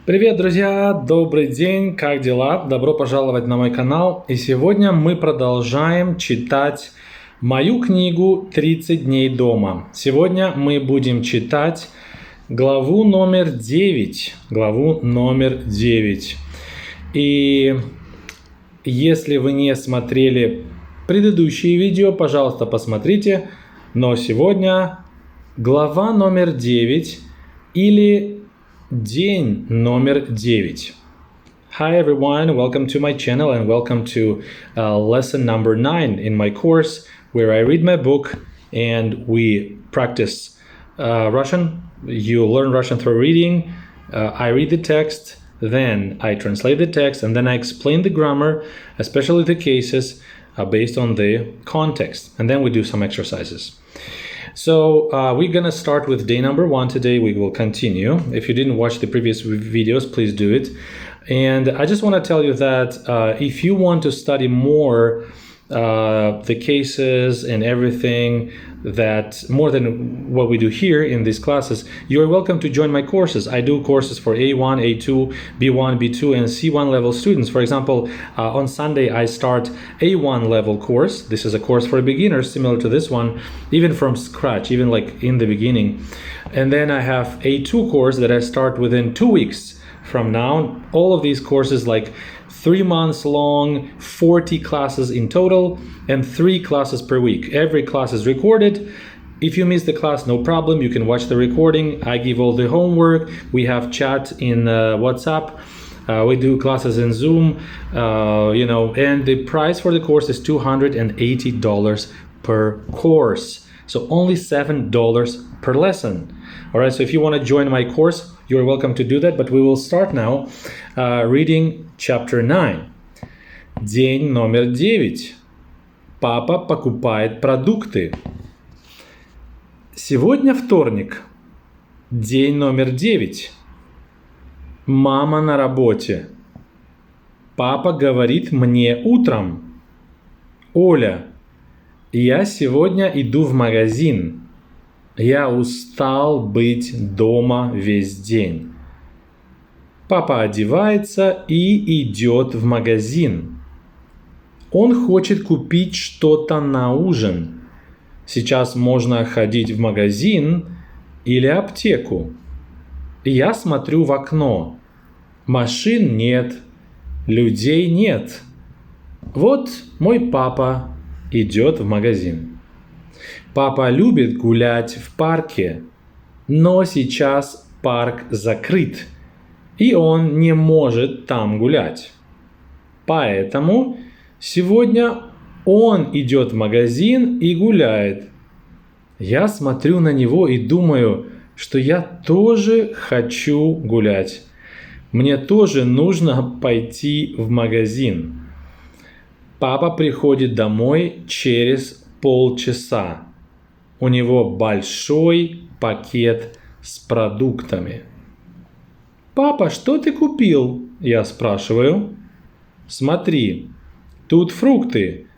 Привет, друзья! Добрый день! Как дела? Добро пожаловать на мой канал. И сегодня мы продолжаем читать мою книгу «30 дней дома». Сегодня мы будем читать главу номер 9. Главу номер 9. И если вы не смотрели предыдущие видео, пожалуйста, посмотрите. Но сегодня глава номер 9 или день номер 9. Hi everyone, welcome to my channel and welcome to lesson number 9 in my course where I read my book and we practice Russian. You learn Russian through reading. I read the text, then I translate the text and then I explain the grammar, especially the cases based on the context. And then we do some exercises. So we're gonna start with day number 1 today. We will continue. If you didn't watch the previous videos, please do it. And I just want to tell you that if you want to study more the cases and everything that more than what we do here in these classes, you're welcome to join my courses. I do courses for A1, A2, B1, B2, and C1 level students. For example, on Sunday I start A1 level course. This is a course for beginners similar to this one, even from scratch, even like in the beginning. And then I have A2 course that I start within 2 weeks from now. All of these courses like 3 months long, 40 classes in total, and 3 classes per week. Every class is recorded. If you miss the class, no problem. You can watch the recording. I give all the homework. We have chat in WhatsApp. We do classes in Zoom, and the price for the course is $280 per course. So only $7 per lesson. All right, so if you want to join my course, you're welcome to do that, but we will start now reading chapter 9. День номер 9. Папа покупает продукты. Сегодня вторник. День номер 9. Мама на работе. Папа говорит мне утром. Оля, я сегодня иду в магазин. Я устал быть дома весь день. Папа одевается и идет в магазин. Он хочет купить что-то на ужин. Сейчас можно ходить в магазин или аптеку. Я смотрю в окно. Машин нет, людей нет. Вот мой папа идет в магазин. Папа любит гулять в парке, но сейчас парк закрыт, и он не может там гулять. Поэтому сегодня он идет в магазин и гуляет. Я смотрю на него и думаю, что я тоже хочу гулять. Мне тоже нужно пойти в магазин. Папа приходит домой через полчаса. У него большой пакет с продуктами. «Папа, что ты купил?» Я спрашиваю. «Смотри, тут фрукты.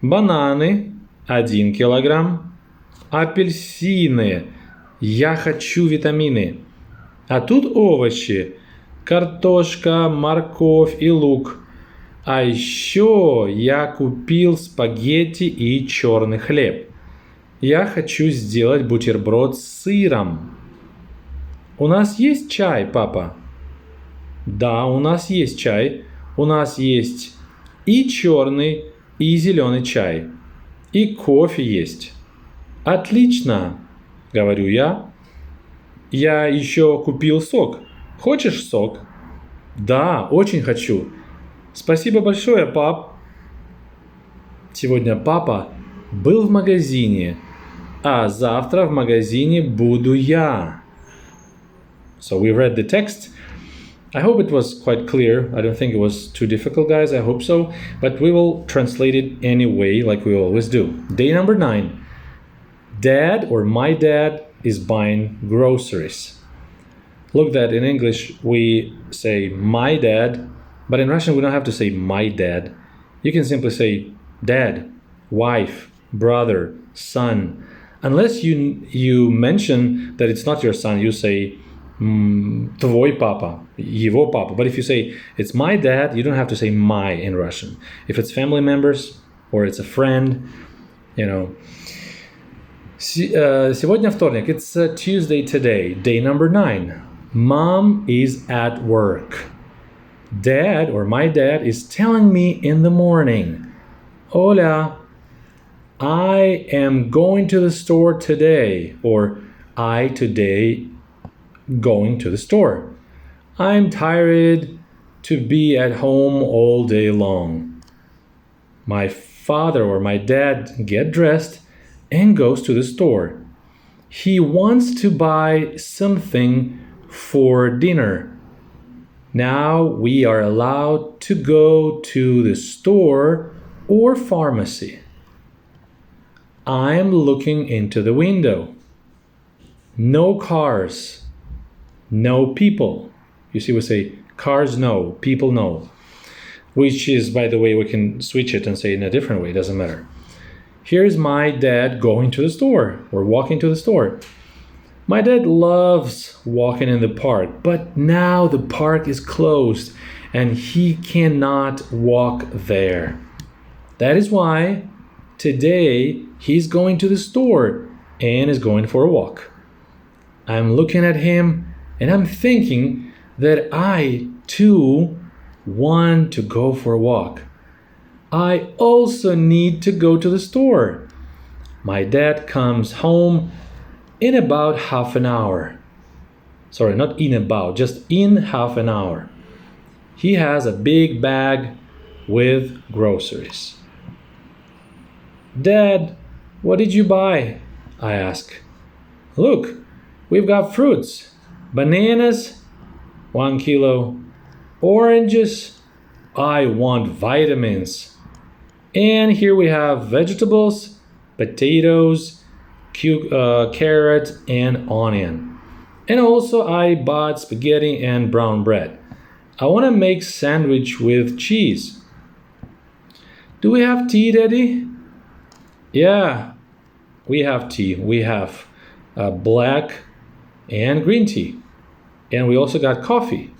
Бананы 1 килограмм. Апельсины. Я хочу витамины. А тут овощи. Картошка, морковь и лук. А еще я купил спагетти и черный хлеб. Я хочу сделать бутерброд с сыром. У нас есть чай, папа? Да, у нас есть чай. У нас есть и черный, и зеленый чай. И кофе есть. Отлично, говорю я. Я еще купил сок. Хочешь сок? Да, очень хочу. Спасибо большое, пап. Сегодня папа был в магазине, а завтра в магазине буду я. So we read the text. I hope it was quite clear. I don't think it was too difficult, guys. I hope so. But we will translate it anyway, like we always do. Day number 9. Dad or my dad is buying groceries. Look that in English we say my dad, but in Russian we don't have to say my dad. You can simply say dad, wife, brother, son. Unless you mention that it's not your son, you say твой папа, его папа. But if you say it's my dad, you don't have to say my in Russian. If it's family members or it's a friend, you know. Сегодня вторник. It's Tuesday today, day number 9. Mom is at work. Dad, or my dad, is telling me in the morning, Hola, I am going to the store today, or I today going to the store. I'm tired to be at home all day long. My father or my dad get dressed and goes to the store. He wants to buy something for dinner. Now we are allowed to go to the store or pharmacy. I'm looking into the window. No cars. No people. You see, we say cars no, people no. Which is, by the way, we can switch it and say in a different way, it doesn't matter. Here's my dad going to the store or walking to the store. My dad loves walking in the park, but now the park is closed and he cannot walk there. That is why today he's going to the store and is going for a walk. I'm looking at him and I'm thinking that I too want to go for a walk. I also need to go to the store. My dad comes home in about half an hour. Sorry, not in about, just in half an hour. He has a big bag with groceries. Dad, what did you buy? I ask. Look, we've got fruits. Bananas, 1 kilo. Oranges, I want vitamins. And here we have vegetables, potatoes, carrot, and onion. And also I bought spaghetti and brown bread. I want to make sandwich with cheese. Do we have tea, Daddy? Yeah, we have tea. We have black and green tea. And we also got coffee.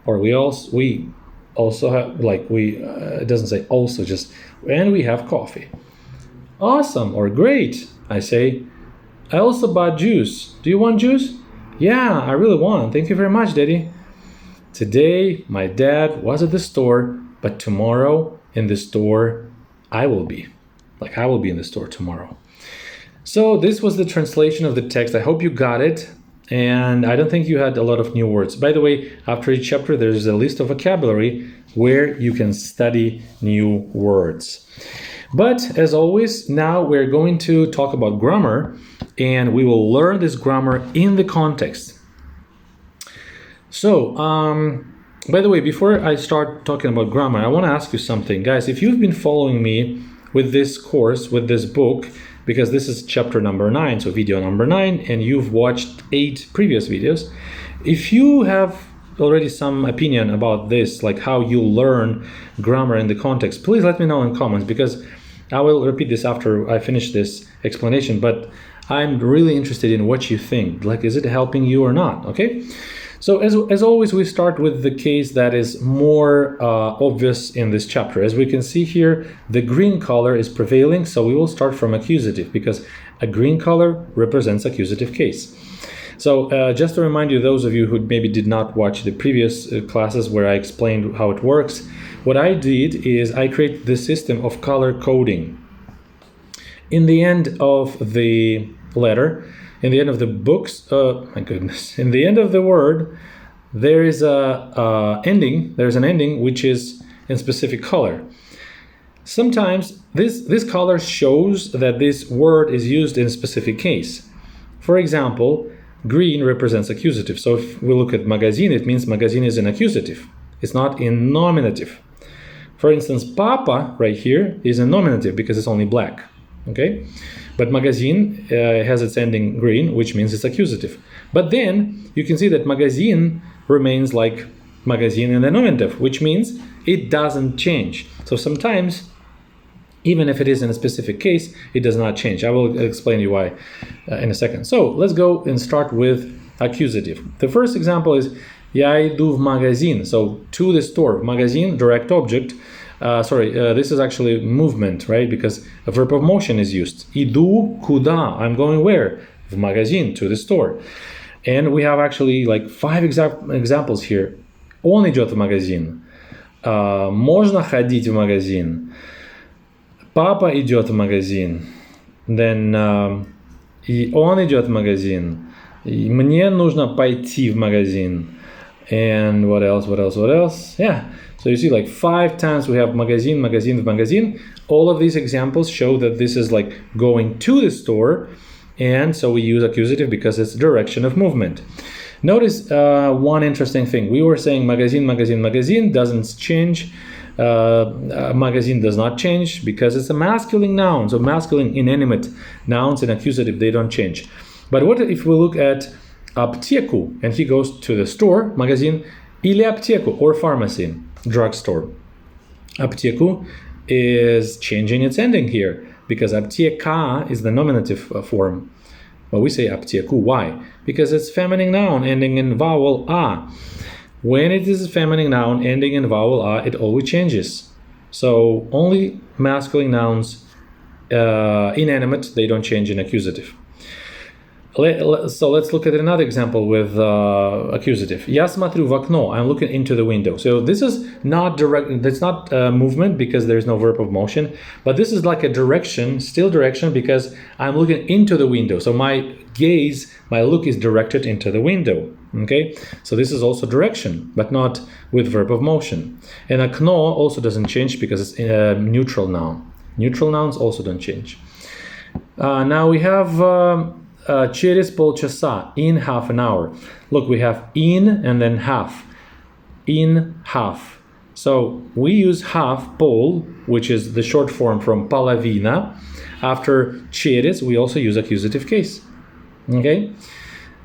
Or we also have, it doesn't say also, just, and we have coffee. Awesome, or great, I say. I also bought juice. Do you want juice? Yeah, I really want. Thank you very much, Daddy. Today, my dad was at the store, but tomorrow in the store, I will be. I will be in the store tomorrow. So this was the translation of the text. I hope you got it. And I don't think you had a lot of new words. By the way, after each chapter, there's a list of vocabulary where you can study new words. But as always, now we're going to talk about grammar, and we will learn this grammar in the context. So, by the way, before I start talking about grammar, I want to ask you something. Guys, if you've been following me with this course, with this book, because this is chapter number 9, so video number 9, and you've watched 8 previous videos. If you have already some opinion about this, like how you learn grammar in the context, please let me know in comments, because I will repeat this after I finish this explanation, but I'm really interested in what you think. Is it helping you or not, okay? So as always, we start with the case that is more obvious in this chapter. As we can see here, the green color is prevailing, so we will start from accusative, because a green color represents accusative case. So just to remind you, those of you who maybe did not watch the previous classes where I explained how it works, what I did is I created the system of color coding. In the end of the letter, in the end of the books, in the end of the word, there is there's an ending which is in specific color. Sometimes this color shows that this word is used in a specific case. For example, green represents accusative. So if we look at magazine, it means magazine is an accusative. It's not in nominative. For instance, papa right here is a nominative because it's only black. Okay? But magazine has its ending green, which means it's accusative. But then you can see that magazine remains like magazine in the nominative, which means it doesn't change. So sometimes, even if it is in a specific case, it does not change. I will explain you why in a second. So let's go and start with accusative. The first example is я иду в магазин. So to the store. Magazine, direct object. This is actually movement, right? Because a verb of motion is used. Иду куда? I'm going where? В магазин, to the store. And we have actually like 5 examples here. Он идет в магазин. Можно ходить в магазин. Папа идет в магазин. Then и он идет в магазин. И мне нужно пойти в магазин. And what else? Yeah. So you see like 5 times we have magazine, magazine, magazine. All of these examples show that this is like going to the store. And so we use accusative because it's direction of movement. Notice one interesting thing. We were saying magazine, magazine, magazine doesn't change. Magazine does not change because it's a masculine noun. So masculine inanimate nouns and accusative, they don't change. But what if we look at аптеку, and he goes to the store, magazine, или аптеку, or pharmacy, drugstore. Аптеку is changing its ending here because аптека is the nominative form. But we say аптеку. Why? Because it's feminine noun ending in vowel a. When it is a feminine noun ending in vowel a, it always changes. So only masculine nouns, inanimate, they don't change in accusative. So let's look at another example with accusative. Я смотрю в окно. I'm looking into the window. So this is not direct. That's not movement because there is no verb of motion. But this is like a direction, still direction, because I'm looking into the window. So my gaze, my look is directed into the window. Okay. So this is also direction, but not with verb of motion. And окно also doesn't change because it's a neutral noun. Neutral nouns also don't change. Now we have. Через полчаса, in half an hour. Look, we have in and then half. In half. So we use half, пол, which is the short form from половина. After через, we also use accusative case. Okay?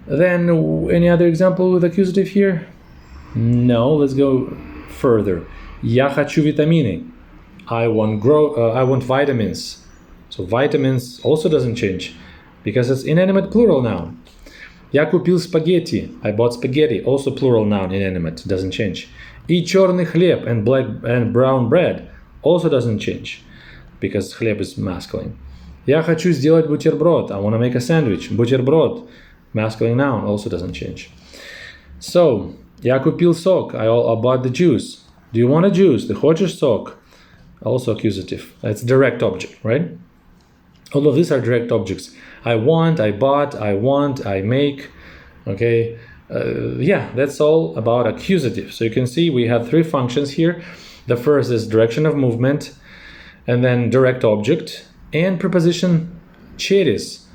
Then any other example with accusative here? No, let's go further. Я хочу витамины. I want vitamins. So vitamins also doesn't change. Because it's inanimate plural noun. Я купил спагетти. I bought spaghetti. Also plural noun, inanimate, doesn't change. И черный хлеб and black and brown bread also doesn't change. Because хлеб is masculine. Я хочу сделать бутерброд. I want to make a sandwich. Бутерброд, masculine noun, also doesn't change. So, я купил сок. I bought the juice. Do you want a juice? Ты хочешь сок? Also accusative. It's direct object, right? All of these are direct objects. I want, I bought, I want, I make. Okay. Yeah, that's all about accusative. So you can see we have 3 functions here. The first is direction of movement, and then direct object, and preposition через.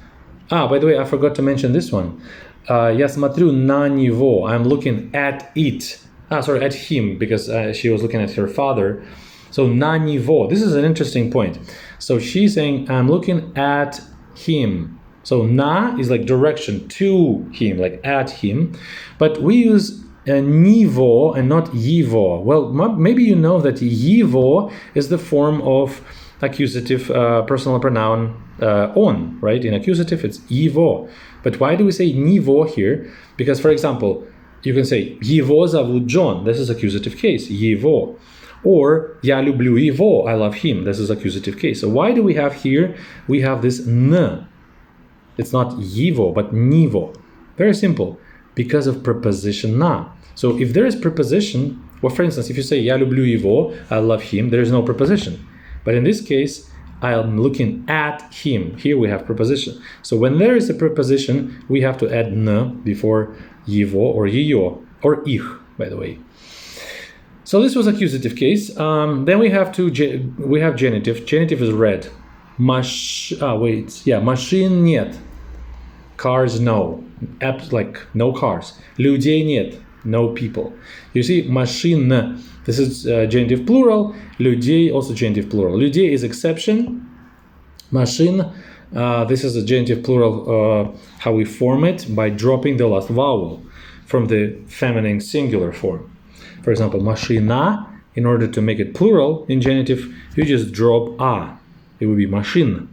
By the way, I forgot to mention this one. Я смотрю на него. I'm looking at it. At him, because she was looking at her father. So на него. This is an interesting point. So she's saying, I'm looking at him. So na is like direction to him, like at him. But we use nivo and not yivo. Well, maybe you know that yivo is the form of accusative personal pronoun on, right? In accusative, it's yivo. But why do we say nivo here? Because, for example, you can say его зовут John. This is accusative case, его. Or я люблю его, I love him. This is accusative case. So why do we have here? We have this n. It's not его, but nivo. Very simple. Because of preposition na. So if there is preposition, well, for instance, if you say я люблю его, I love him, there is no preposition. But in this case, I'm looking at him. Here we have preposition. So when there is a preposition, we have to add n before его or ее, or их, by the way. So this was accusative case. Then we have genitive. Genitive is red. Машин нет. Cars no. Like no cars. Людей нет. No people. You see, машин. This is genitive plural. Людей also genitive plural. Людей is exception. Машин. This is a genitive plural. How we form it by dropping the last vowel from the feminine singular form. For example, машина, in order to make it plural in genitive, you just drop a. It would be машин.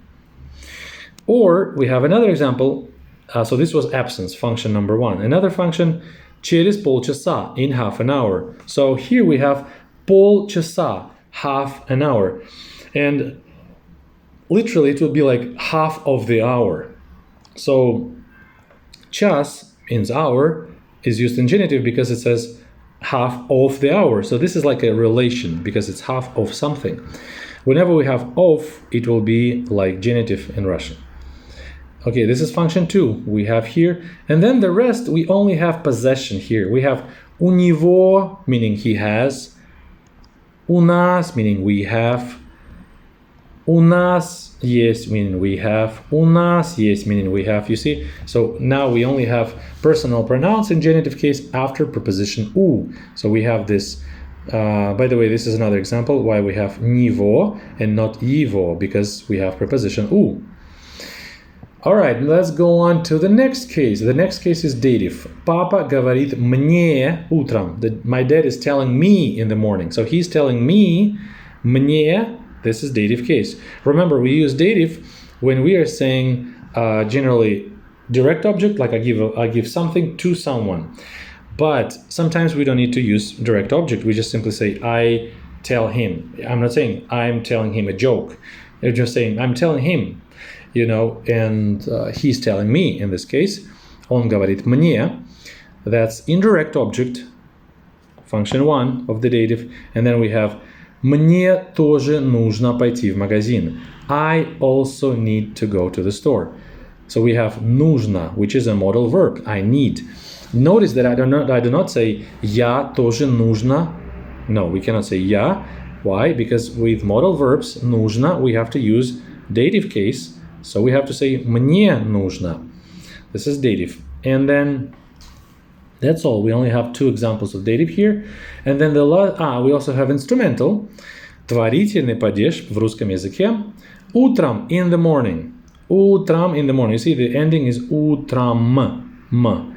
Or we have another example. So this was absence, function number 1. Another function, через полчаса, in half an hour. So here we have полчаса, half an hour. And literally it will be like half of the hour. So час means hour is used in genitive because it says half of the hour. So this is like a relation because it's half of something. Whenever we have of, it will be like genitive in Russian. Okay, this is function 2 we have here. And then the rest, we only have possession here. We have у него, meaning he has. У нас, meaning we have. У нас есть, meaning we have. У нас есть, meaning we have. You see? So now we only have personal pronouns in genitive case after preposition у. So we have this. By the way, this is another example why we have него and not его, because we have preposition у. All right, let's go on to the next case. The next case is dative. Папа говорит мне утром. My dad is telling me in the morning. So he's telling me, мне. This is dative case. Remember, we use dative when we are saying generally direct object, like I give something to someone. But sometimes we don't need to use direct object. We just simply say, I tell him. I'm not saying I'm telling him a joke. You're just saying, I'm telling him, you know, and he's telling me in this case. Он говорит мне. That's indirect object, function 1 of the dative. And then we have мне тоже нужно пойти в магазин. I also need to go to the store. So we have нужно, which is a modal verb. I need. Notice that I do not say я тоже нужно. No, we cannot say я. Why? Because with modal verbs, нужно, we have to use dative case. So we have to say мне нужно. This is dative. And then that's all. We only have 2 examples of dative here. And then we also have instrumental. Творительный падеж в русском языке. Утром, in the morning. Утром, in the morning. You see, the ending is утром, m.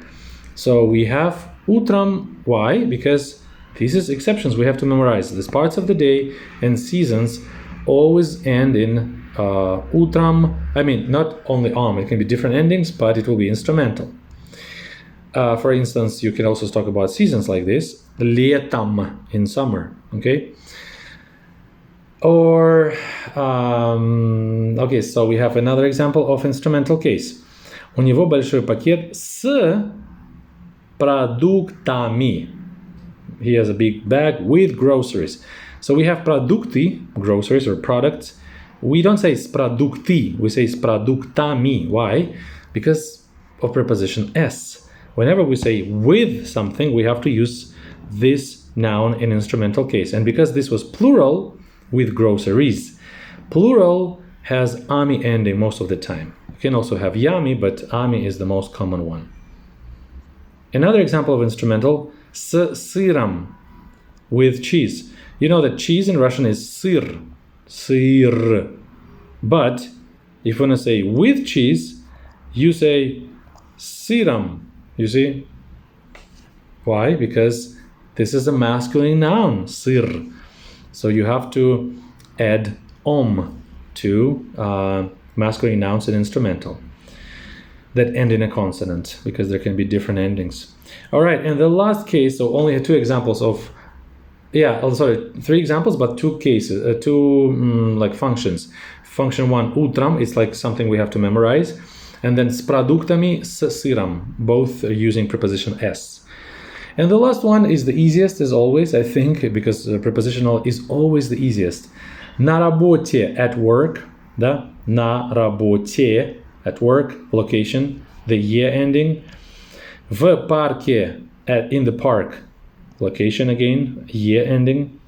So we have утром. Why? Because these is exceptions we have to memorize. These parts of the day and seasons always end in утром. I mean, not only it can be different endings, but it will be instrumental. For instance, you can also talk about seasons like this. Летом, in summer, okay? Or, okay, so we have another example of instrumental case. У него большой пакет с продуктами. He has a big bag with groceries. So we have продукты, groceries or products. We don't say с продукты, we say с продуктами. Why? Because of preposition s. Whenever we say with something, we have to use this noun in instrumental case. And because this was plural, with groceries. Plural has ami ending most of the time. You can also have yami, but ami is the most common one. Another example of instrumental, с сыром, with cheese. You know that cheese in Russian is сыр, сыр. But if you want to say with cheese, you say сыром. You see? Why? Because this is a masculine noun, сыр. So you have to add to masculine nouns in instrumental that end in a consonant, because there can be different endings. All right, and the last case, so only 2 examples of, 3 examples, but 2 cases, like functions. Function 1, утром, it's like something we have to memorize. And then с продуктами, с сыром, both using preposition s. And the last one is the easiest as always, I think, because prepositional is always the easiest. На работе, at work, да? На работе, at work, location, the ye ending. В парке, in the park, location again, ye ending.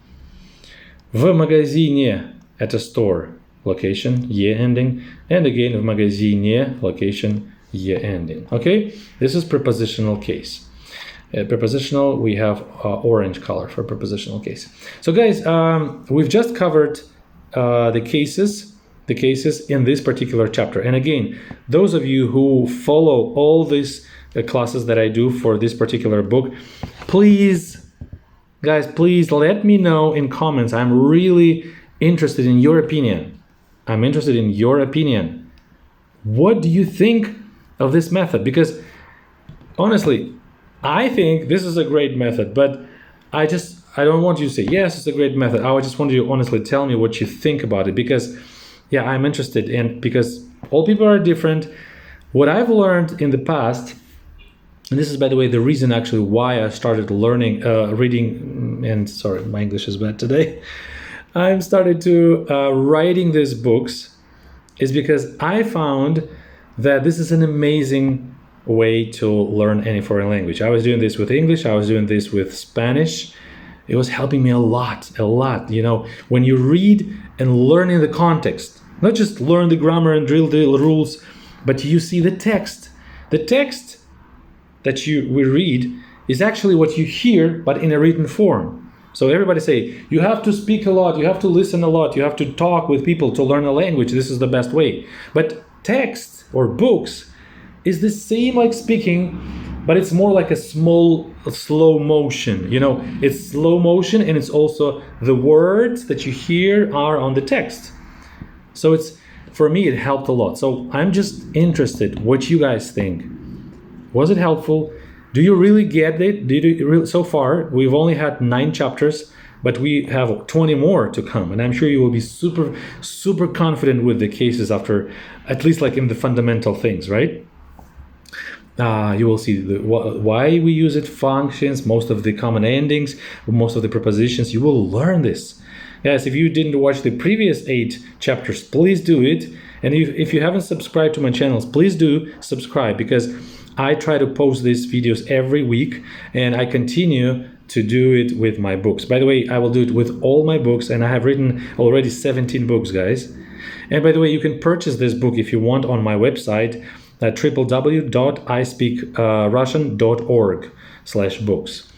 В магазине, at a store, location, ye ending. And again, в магазине, location, ye ending. Okay? This is prepositional case. Prepositional, we have orange color for prepositional case. So guys, we've just covered the cases in this particular chapter. And again, those of you who follow all these classes that I do for this particular book, please, guys, please let me know in comments. I'm really interested in your opinion. I'm interested in your opinion. What do you think of this method, because honestly, I think this is a great method, but I don't want you to say, yes, it's a great method. I just want you to honestly tell me what you think about it, because yeah, I'm interested in, because all people are different. What I've learned in the past, and this is, by the way, the reason actually why I started learning, reading, and sorry, my English is bad today. I'm started to writing these books is because I found that this is an amazing way to learn any foreign language. I was doing this with English, I was doing this with Spanish. It was helping me a lot. You know, when you read and learn in the context, not just learn the grammar and drill the rules, but you see the text. The text that we read is actually what you hear, but in a written form. So everybody say, you have to speak a lot, you have to listen a lot, you have to talk with people to learn a language. This is the best way. But text or books is the same like speaking, but it's more like a slow motion. You know, it's slow motion, and it's also the words that you hear are on the text. So for me, it helped a lot. So I'm just interested what you guys think. Was it helpful? Do you really get it? So far, we've only had 9 chapters, but we have 20 more to come. And I'm sure you will be super, super confident with the cases after, at least like in the fundamental things, right? You will see why we use it, functions, most of the common endings, most of the prepositions. You will learn this. Yes, if you didn't watch the previous 8 chapters, please do it. And if you haven't subscribed to my channels, please do subscribe, because I try to post these videos every week, and I continue to do it with my books. By the way, I will do it with all my books, and I have written already 17 books, guys. And by the way, you can purchase this book if you want on my website at www.ispeakrussian.org/books.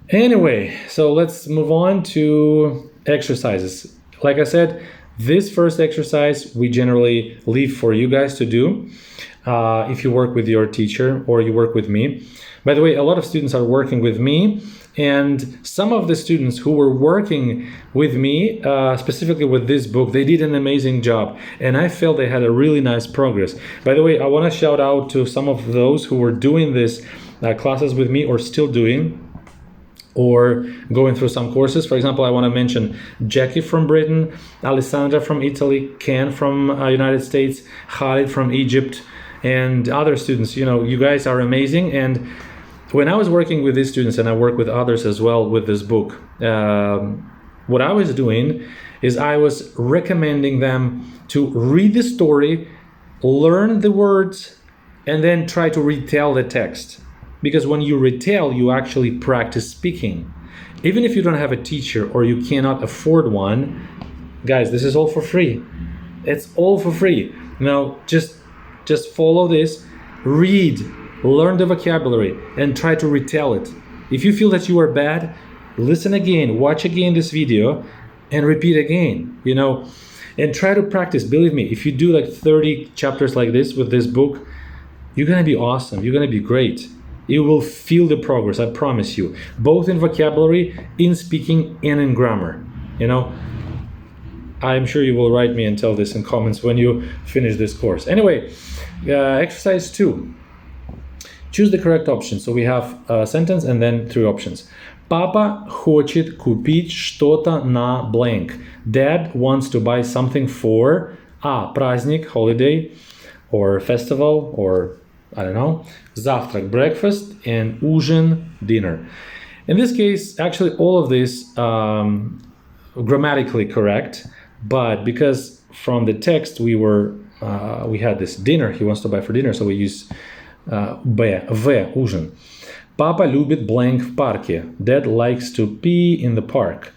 Anyway, so let's move on to exercises. Like I said, this first exercise we generally leave for you guys to do if you work with your teacher or you work with me. By the way, a lot of students are working with me, and some of the students who were working with me, specifically with this book, they did an amazing job, and I felt they had a really nice progress. By the way, I want to shout out to some of those who were doing this classes with me or still doing, or going through some courses. For example, I want to mention Jackie from Britain, Alessandra from Italy, Ken from United States, Khalid from Egypt, and other students. You know, you guys are amazing. And when I was working with these students, and I work with others as well with this book, what I was doing is I was recommending them to read the story, learn the words, and then try to retell the text. Because when you retell, you actually practice speaking. Even if you don't have a teacher or you cannot afford one, guys, this is all for free. It's all for free. Now, just follow this, read, learn the vocabulary, and try to retell it. If you feel that you are bad, listen again, watch again this video, and repeat again, you know, and try to practice. Believe me, if you do like 30 chapters like this with this book, you're gonna be awesome, you're gonna be great. You will feel the progress, I promise you, both in vocabulary, in speaking, and in grammar. You know, I'm sure you will write me and tell this in comments when you finish this course. Anyway, exercise 2. Choose the correct option. So we have a sentence and then 3 options. Папа хочет купить что-то на blank. Dad wants to buy something for праздник, holiday, or festival, or I don't know, завтрак, breakfast, and ужин, dinner. In this case, actually all of this grammatically correct, but because from the text we had this dinner, he wants to buy for dinner, so we use в, ужин. Папа любит blank в парке. Dad likes to pee in the park.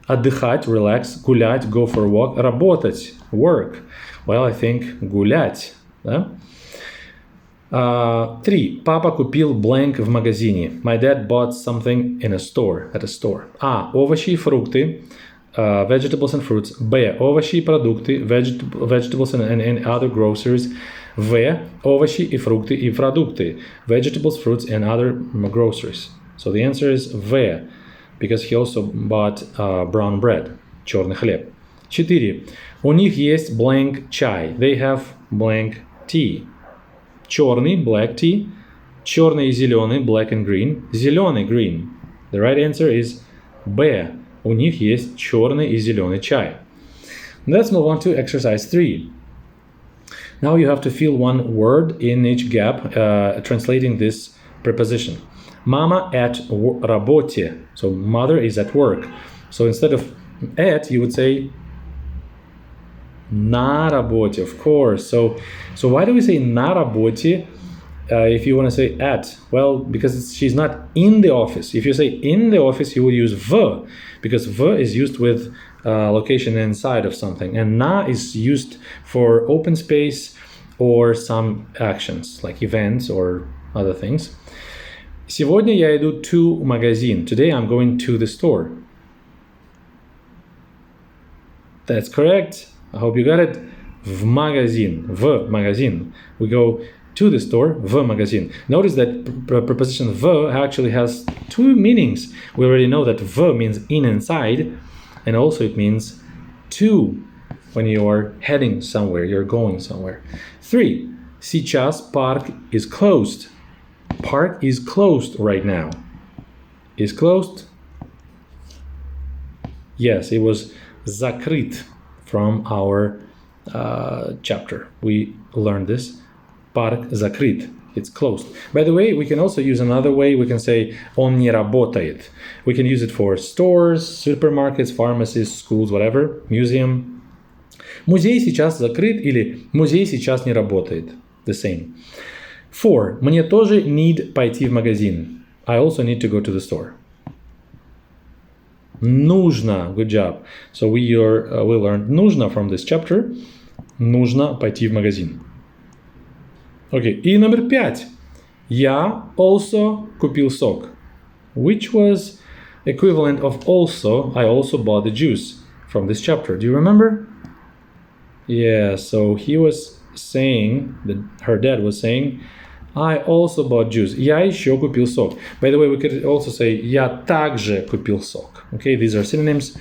Отдыхать, relax, гулять, go for a walk, работать, work. Well, I think гулять, да? 3. Папа купил blank в магазине. My dad bought something in a store, at a store. Овощи и фрукты, vegetables and fruits. Б. Овощи и продукты, vegetables and other groceries. В. Овощи и фрукты и продукты, vegetables, fruits, and other groceries. So the answer is В, because he also bought brown bread, черный хлеб. 4. У них есть blank чай. They have blank tea. черный, black tea, черный и зеленый, black and green, зеленый, green. The right answer is B. У них есть черный и зеленый чай. Let's move on to exercise 3. Now you have to fill one word in each gap, translating this preposition. Mama at работе. So mother is at work. So instead of at, you would say на работе, of course. So why do we say на работе if you want to say at? Well, because she's not in the office. If you say in the office, you would use в, because v is used with location inside of something, and na is used for open space or some actions like events or other things. Сегодня я иду to магазин. Today I'm going to the store. That's correct. I hope you got it. В магазин. В магазин. We go to the store. В магазин. Notice that preposition в actually has two meanings. We already know that в means in, inside, and also it means to when you are heading somewhere, you're going somewhere. 3. Сейчас парк is closed. Park is closed right now. Is closed? Yes, it was закрыт from our chapter. We learned this. Парк закрыт. It's closed. By the way, we can also use another way. We can say он не работает. We can use it for stores, supermarkets, pharmacies, schools, whatever, museum. Музей сейчас закрыт или музей сейчас не работает. The same. 4. Мне тоже need пойти в магазин. I also need to go to the store. Нужно. Good job. So we learned нужно from this chapter. Нужно пойти в магазин. Okay. И номер 5. Я also купил сок. Which was equivalent of also. I also bought the juice from this chapter. Do you remember? Yeah. So he was saying, her dad was saying, I also bought juice. Я еще купил сок. By the way, we could also say я также купил сок. Okay, these are synonyms.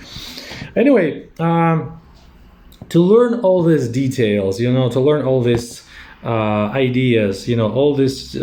Anyway, to learn all these details, to learn all these ideas, all these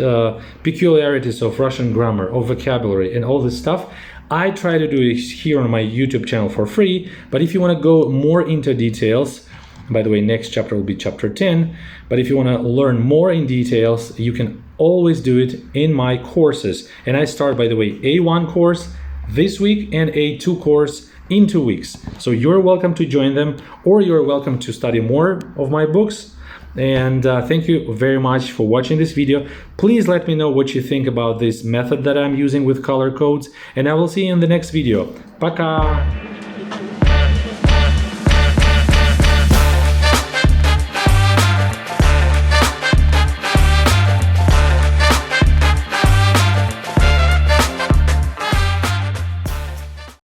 peculiarities of Russian grammar, of vocabulary, and all this stuff, I try to do it here on my YouTube channel for free. But if you want to go more into details, by the way, next chapter will be chapter 10. But if you want to learn more in details, you can always do it in my courses. And I start, by the way, A1 course this week and A2 course in 2 weeks. So you're welcome to join them, or you're welcome to study more of my books. And thank you very much for watching this video. Please let me know what you think about this method that I'm using with color codes. And I will see you in the next video. Пока!